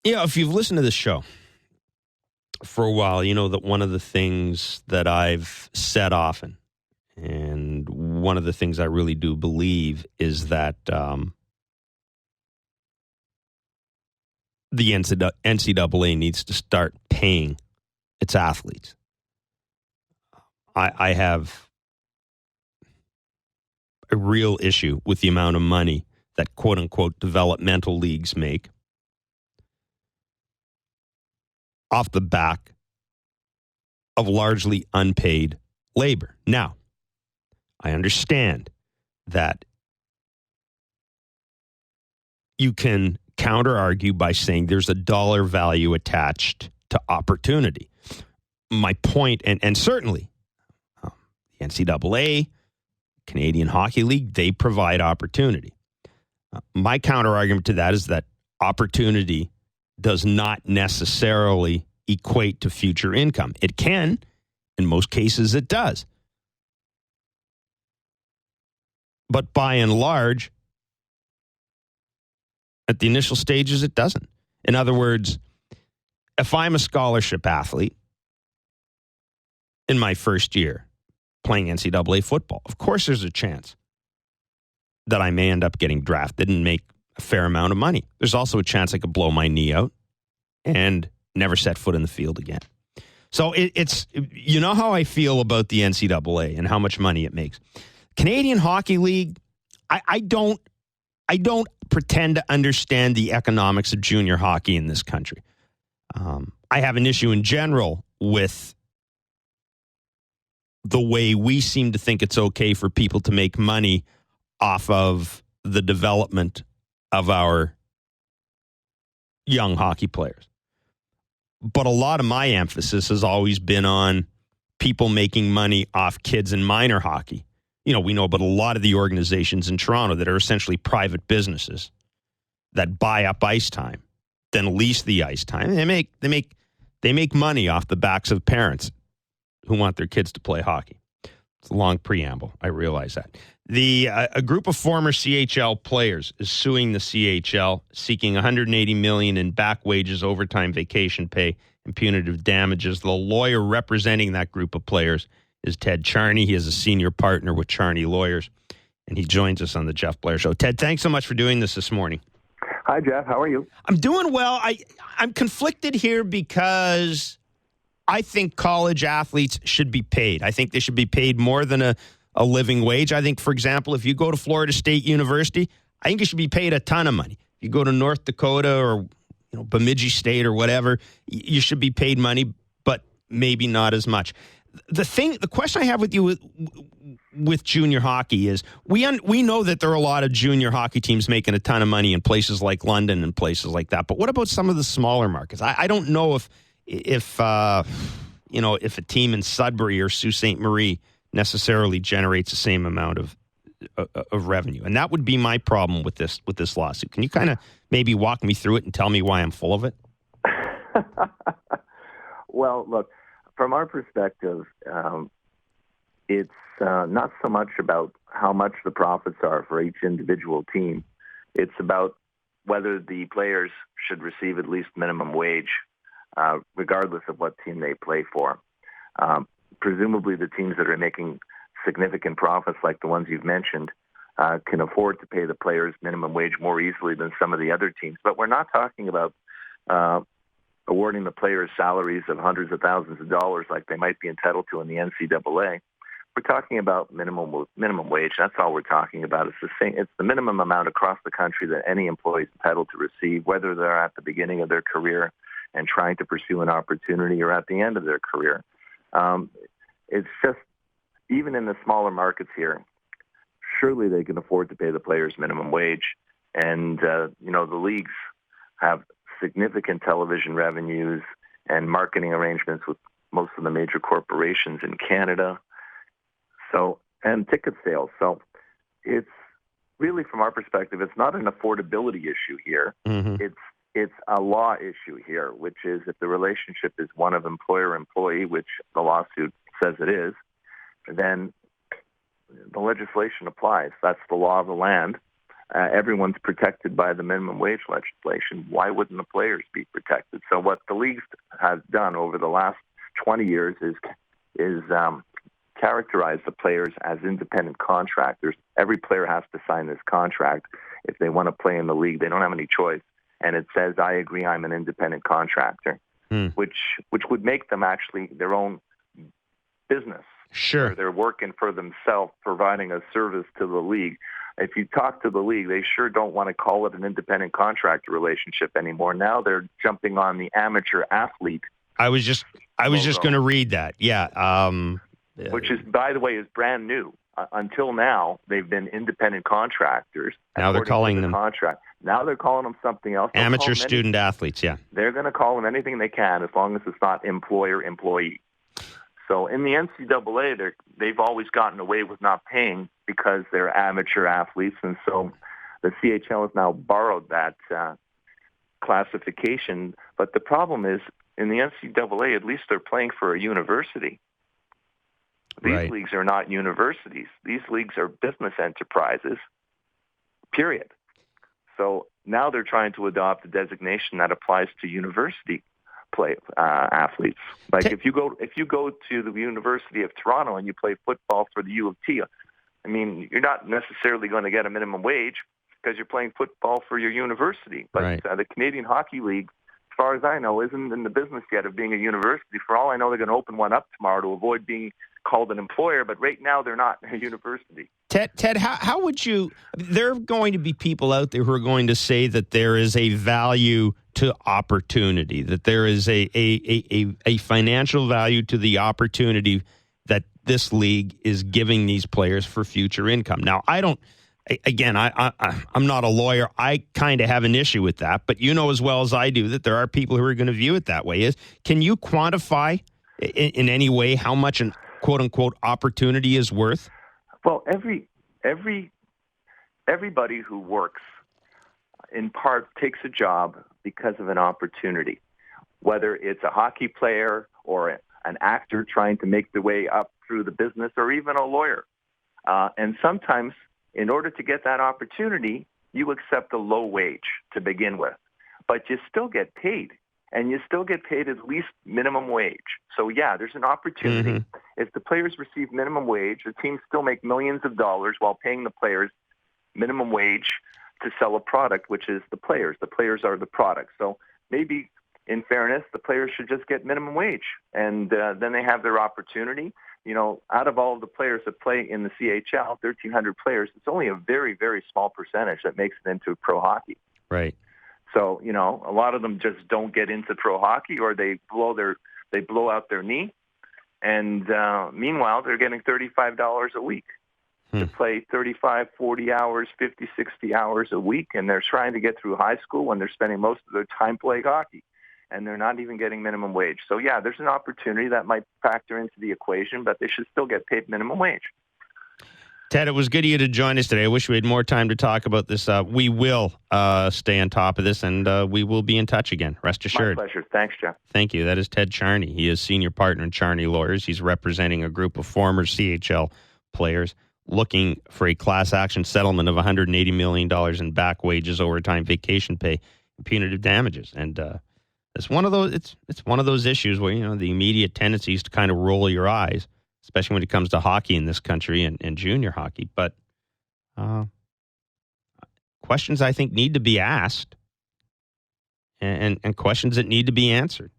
Yeah, if you've listened to this show for a while, you know that one of the things that I've said often, and one of the things I really do believe, is that the NCAA needs to start paying its athletes. I have a real issue with the amount of money that quote-unquote developmental leagues make off the back of largely unpaid labor. Now, I understand that you can counter-argue by saying there's a dollar value attached to opportunity. My point, and certainly the NCAA, Canadian Hockey League, they provide opportunity. My counter-argument to that is that opportunity does not necessarily equate to future income. It can. In most cases, it does. But by and large, at the initial stages, it doesn't. In other words, if I'm a scholarship athlete in my first year playing NCAA football, of course there's a chance that I may end up getting drafted and make a fair amount of money. There's also a chance I could blow my knee out and never set foot in the field again. So it's, you know how I feel about the NCAA and how much money it makes. Canadian Hockey League, I don't pretend to understand the economics of junior hockey in this country. I have an issue in general with the way we seem to think it's okay for people to make money off of the development of our young hockey players. But a lot of my emphasis has always been on people making money off kids in minor hockey. You know, we know about a lot of the organizations in Toronto that are essentially private businesses that buy up ice time, then lease the ice time. And they make money off the backs of parents who want their kids to play hockey. It's a long preamble. I realize that. A group of former CHL players is suing the CHL, seeking $180 million in back wages, overtime, vacation pay, and punitive damages. The lawyer representing that group of players is Ted Charney. He is a senior partner with Charney Lawyers, and he joins us on the Jeff Blair Show. Ted, thanks so much for doing this morning. Hi, Jeff. How are you? I'm doing well. I'm conflicted here because I think college athletes should be paid. I think they should be paid more than a living wage. I think, for example, if you go to Florida State University, I think you should be paid a ton of money. If you go to North Dakota or Bemidji State or whatever, you should be paid money, but maybe not as much. The question I have with you with junior hockey is we know that there are a lot of junior hockey teams making a ton of money in places like London and places like that. But what about some of the smaller markets? I don't know if a team in Sudbury or Sault Ste. Marie necessarily generates the same amount of revenue. And that would be my problem with this lawsuit. Can you kind of maybe walk me through it and tell me why I'm full of it? Well, look, from our perspective, it's not so much about how much the profits are for each individual team. It's about whether the players should receive at least minimum wage, regardless of what team they play for. Presumably the teams that are making significant profits, like the ones you've mentioned, can afford to pay the players minimum wage more easily than some of the other teams. But we're not talking about awarding the players salaries of hundreds of thousands of dollars like they might be entitled to in the NCAA. We're talking about minimum wage. That's all we're talking about. It's the minimum amount across the country that any employee is entitled to receive, whether they're at the beginning of their career and trying to pursue an opportunity or at the end of their career. It's just, even in the smaller markets here, surely they can afford to pay the players minimum wage. And, the leagues have significant television revenues and marketing arrangements with most of the major corporations in Canada. And ticket sales. So it's really, from our perspective, it's not an affordability issue here. Mm-hmm. It's a law issue here, which is if the relationship is one of employer-employee, which the lawsuit says it is, then the legislation applies. That's the law of the land. everyone's protected by the minimum wage legislation. Why wouldn't the players be protected? So what the league has done over the last 20 years is characterize the players as independent contractors. Every player has to sign this contract if they want to play in the league. They don't have any choice. And it says, I agree, I'm an independent contractor, which would make them actually their own business. Sure. Where they're working for themselves, providing a service to the league. If you talk to the league, they sure don't want to call it an independent contractor relationship anymore. Now they're jumping on the amateur athlete. I was just going to read that. Yeah. Which is, by the way, is brand new. Until now, they've been independent contractors. Now they're calling them contract. Now they're calling them something else. Amateur student athletes. Yeah. They're going to call them anything they can as long as it's not employer-employee. So in the NCAA, they've always gotten away with not paying because they're amateur athletes, and so the CHL has now borrowed that classification. But the problem is, in the NCAA, at least they're playing for a university. These leagues are not universities. These leagues are business enterprises, period. So now they're trying to adopt a designation that applies to university athletes. Like if you go to the University of Toronto and you play football for the U of T, I mean, you're not necessarily going to get a minimum wage because you're playing football for your university. But the Canadian Hockey League, as far as I know, isn't in the business yet of being a university. For all I know, they're going to open one up tomorrow to avoid being called an employer, but right now they're not a university. Ted, how would you, there are going to be people out there who are going to say that there is a value to opportunity, that there is a financial value to the opportunity that this league is giving these players for future income. Now, I'm not a lawyer. I kind of have an issue with that, but you know as well as I do that there are people who are going to view it that way. Can you quantify in any way how much an quote-unquote opportunity is worth? Well, everybody who works, in part, takes a job because of an opportunity, whether it's a hockey player or an actor trying to make their way up through the business, or even a lawyer. And sometimes, in order to get that opportunity, you accept a low wage to begin with, but you still get paid. And you still get paid at least minimum wage. So, yeah, there's an opportunity. Mm-hmm. If the players receive minimum wage, the teams still make millions of dollars while paying the players minimum wage to sell a product, which is the players. The players are the product. So maybe, in fairness, the players should just get minimum wage. And then they have their opportunity. You know, out of all of the players that play in the CHL, 1,300 players, it's only a very, very small percentage that makes it into pro hockey. Right. So, you know, a lot of them just don't get into pro hockey, or they blow out their knee. And meanwhile, they're getting $35 a week to play 35, 40 hours, 50, 60 hours a week. And they're trying to get through high school when they're spending most of their time playing hockey. And they're not even getting minimum wage. So, yeah, there's an opportunity that might factor into the equation, but they should still get paid minimum wage. Ted, it was good of you to join us today. I wish we had more time to talk about this. We will stay on top of this, and we will be in touch again. Rest assured. My pleasure. Thanks, Jeff. Thank you. That is Ted Charney. He is senior partner in Charney Lawyers. He's representing a group of former CHL players looking for a class action settlement of $180 million in back wages, overtime, vacation pay, and punitive damages. And it's one of those. It's one of those issues where, you know, the immediate tendency is to kind of roll your eyes, especially when it comes to hockey in this country and junior hockey. But questions I think need to be asked and questions that need to be answered.